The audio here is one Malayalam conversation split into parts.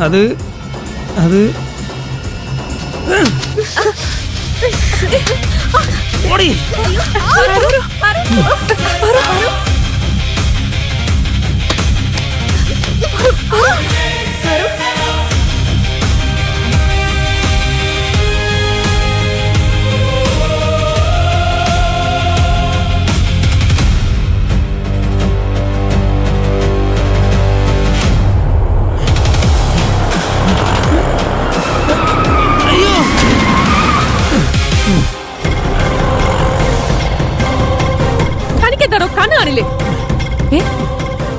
അത് അത് ഓടി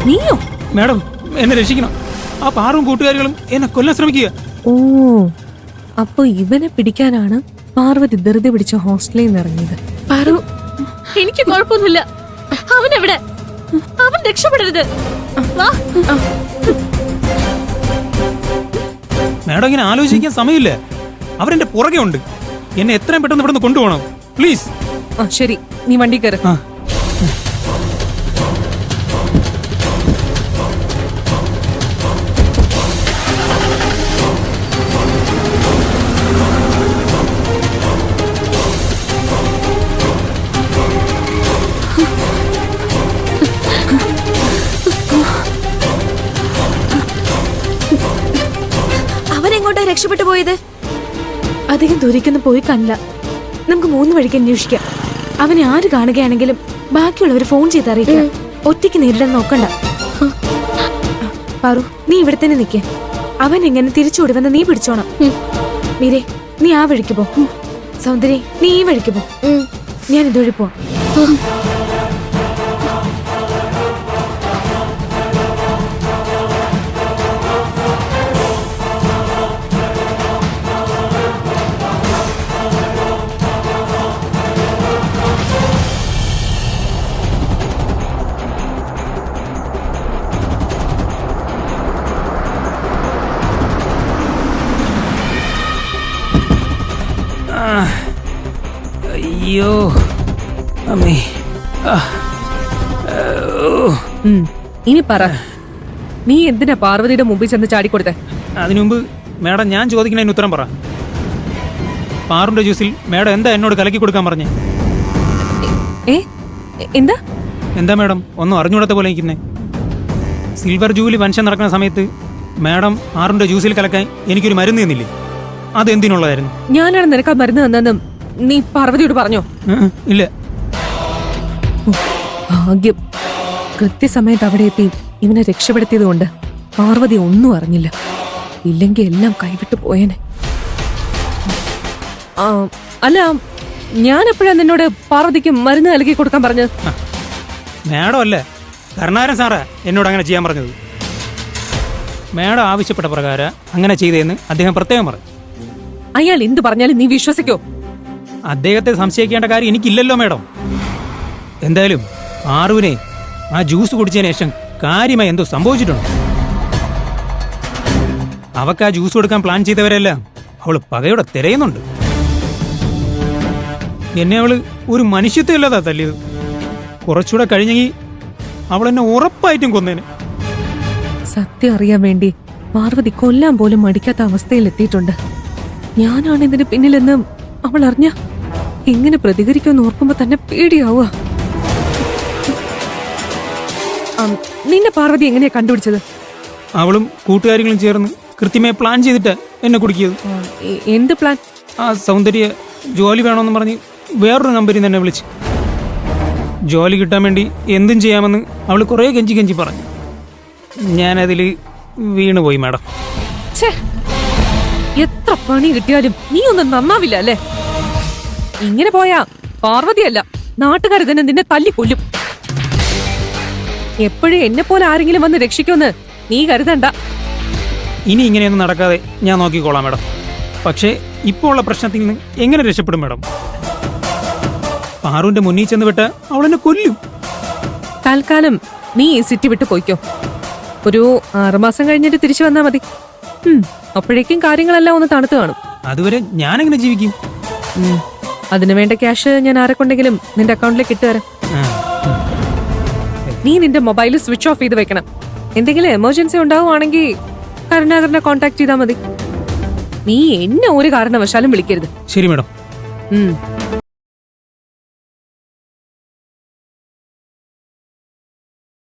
നീയോ? മാഡം എന്നെ രക്ഷിക്കണം. ആ പാറും കൂട്ടുകാരികളും എന്നെ കൊല്ലാൻ ശ്രമിക്കുക. ഓ, അപ്പൊ ഇവനെ പിടിക്കാനാണ് പാർവതി ധൃതി പിടിച്ച ഹോസ്റ്റലിൽ നിന്ന് ഇറങ്ങിയത്. പാറു, എനിക്ക് കുഴപ്പമൊന്നുമില്ല. അവനെവിടെ? അവൻ രക്ഷപ്പെടരുത്. വാ. മാഡം ഇങ്ങനെ ആലോചിക്കാൻ സമയമില്ല. അവരെന്റെ പുറകെ ഉണ്ട്. എന്നെ എത്രയും പെട്ടെന്ന് ഇവിടുന്ന് കൊണ്ടുപോകണം പ്ലീസ്. ശരി, നീ വണ്ടി കയറി. രക്ഷപ്പെട്ടു പോയത് അധികം ദൂരേക്കൊന്നും പോയി കണ്ടില്ല. നമുക്ക് 3 വഴിക്ക് അന്വേഷിക്കാം. അവനെ ആര് കാണുകയാണെങ്കിലും ബാക്കിയുള്ളവർ ഫോൺ ചെയ്ത് അറിയിക്കണം. ഒറ്റയ്ക്ക് നേരിടാൻ നോക്കണ്ട. പാറു, നീ ഇവിടെ തന്നെ നിൽക്കേ. അവൻ എങ്ങനെ തിരിച്ചോടുവെന്ന് നീ പിടിച്ചോണം. മീരെ, നീ ആ വഴിക്ക് പോ. സൗന്ദര്യ, നീ ഈ വഴിക്ക് പോ. ഞാൻ ഇതുവഴി പോവാം. അയ്യോ അമ്മേ. ഇനി പറ, നീ എന്തിനാ പാർവതിയുടെ മുമ്പിൽ ചെന്ന് ചാടിക്കൊടുത്തേ? അതിനുമുമ്പ് മാഡം ഞാൻ ചോദിക്കുന്നതിന് ഉത്തരം പറ. പാറുന്റെ ജ്യൂസിൽ മാഡം എന്താ എന്നോട് കലക്കി കൊടുക്കാൻ പറഞ്ഞേ? എന്താ എന്താ മാഡം ഒന്നും അറിഞ്ഞുകൂടാത്ത പോലെ ഇരിക്കുന്നേ? സിൽവർ ജൂബിലി ഫംഗ്ഷൻ നടക്കുന്ന സമയത്ത് മാഡം പാറുന്റെ ജ്യൂസിൽ കലക്കാൻ എനിക്കൊരു മരുന്ന് തന്നില്ലേ? അതെന്തിനുള്ളതായിരുന്നു? ഞാനാണ് നിനക്ക് ആ മരുന്ന് തന്നെന്നും നീ പാർവതിയോട് പറഞ്ഞോ? ഇല്ല. ഭാഗ്യം, കൃത്യസമയത്ത് അവിടെ എത്തി ഇവനെ രക്ഷപ്പെടുത്തിയത് കൊണ്ട് പാർവതി ഒന്നും അറിഞ്ഞില്ല. ഇല്ലെങ്കിൽ എല്ലാം കൈവിട്ടു പോയേനെ. അല്ല, ഞാൻ എപ്പോഴാ നിന്നോട് പാർവതിക്ക് മരുന്ന് നൽകി കൊടുക്കാൻ പറഞ്ഞത്? മാഡം അല്ലേ, കരുണാകരൻ സാറാ എന്നോട് അങ്ങനെ ചെയ്യാൻ പറഞ്ഞത്. മാഡം ആവശ്യപ്പെട്ട പ്രകാരം അങ്ങനെ ചെയ്തതെന്ന് അദ്ദേഹം പ്രത്യേകം പറഞ്ഞു. അയാൾ എന്ത് പറഞ്ഞാലും നീ വിശ്വസിക്കോ? അദ്ദേഹത്തെ സംശയിക്കേണ്ട കാര്യം എനിക്കില്ലല്ലോ മാഡം. എന്തായാലും ആറുവിനെ ആ ജ്യൂസ് കുടിച്ചതിന് ശേഷം കാര്യമായി എന്തോ സംഭവിച്ചിട്ടുണ്ട്. അവക്ക് ആ ജ്യൂസ് കൊടുക്കാൻ പ്ലാൻ ചെയ്തവരെല്ലാം അവള് പകയോടെ തിരയുന്നുണ്ട്. എന്നെ അവള് ഒരു മനുഷ്യത്വം ഇല്ലാതാ തല്ലിയത്. കുറച്ചുകൂടെ കഴിഞ്ഞെങ്കിൽ അവൾ എന്നെ ഉറപ്പായിട്ടും കൊന്നേനെ. സത്യം അറിയാൻ വേണ്ടി പാർവതി കൊല്ലാൻ പോലും മടിക്കാത്ത അവസ്ഥയിൽ എത്തിയിട്ടുണ്ട്. ഞാനാണ് ഇതിന് പിന്നിലെന്ന് അവൾ അറിഞ്ഞ എങ്ങനെ പ്രതികരിക്കുമെന്ന് ഓർക്കുമ്പോ തന്നെ പേടിയാവുക. നിന്നെ പാർവതി എങ്ങനെയാ കണ്ടുപിടിച്ചത്? അവളും കൂട്ടുകാരികളും ചേർന്ന് കൃത്യമായി പ്ലാൻ ചെയ്തിട്ടാ എന്നെ കുടിക്കിയത്. എന്ത് പ്ലാൻ? ആ സൗന്ദര്യ ജോലി വേണമെന്ന് പറഞ്ഞ് വേറൊരു നമ്പറിൽ നിന്ന് എന്നെ വിളിച്ച്. ജോലി കിട്ടാൻ വേണ്ടി എന്തും ചെയ്യാമെന്ന് അവൾ കുറേ കെഞ്ചി പറഞ്ഞു. ഞാനതിൽ വീണുപോയി മാഡം. എത്ര പണി കിട്ടിയാലും നീ ഒന്നും നന്നാവില്ല അല്ലേ? ഇങ്ങനെ പോയാ പാർവതിയല്ല, നാട്ടുകാർ തന്നെ നിന്നെ തല്ലിക്കൊല്ലും. എപ്പോഴും എന്നെ പോലെ ആരെങ്കിലും വന്ന് രക്ഷിക്കുമെന്ന് നീ കരുതണ്ട. ഇനി ഇങ്ങനെയൊന്നും നടക്കാതെ ഞാൻ നോക്കിക്കോളാം മാഡം. പക്ഷേ ഇപ്പോൾ ഉള്ള പ്രശ്നത്തിൽ നിന്ന് എങ്ങനെ രക്ഷപ്പെടും മാഡം? പാറുവിന്റെ മുന്നിൽ ചെന്ന് വിട്ട അവളെന്നെ കൊല്ലും. തൽക്കാലം നീ ഈ സിറ്റി വിട്ട് പോയിക്കോ. ഒരു 6 മാസം കഴിഞ്ഞിട്ട് തിരിച്ചു വന്നാ മതി. അപ്പോഴേക്കും കാര്യങ്ങളെല്ലാം ഒന്ന് തണുത്ത് കാണും. അതുവരെ ഞാനെങ്ങനെ ജീവിക്കും? അതിനു വേണ്ട ക്യാഷ് ഞാൻ ആരെക്കൊണ്ടെങ്കിലും നിന്റെ അക്കൗണ്ടിലേക്ക് ഇട്ടുതരാം. നീ നിന്റെ മൊബൈൽ സ്വിച്ച് ഓഫ് ചെയ്ത് വെക്കണം. എന്തെങ്കിലും എമർജൻസി ഉണ്ടാവുകയാണെങ്കിൽ കരുണാകരനെ കോണ്ടാക്ട് ചെയ്താൽ മതി. നീ എന്നെ ഒരു കാരണവശാലും വിളിക്കരുത്. ശരി മാഡം.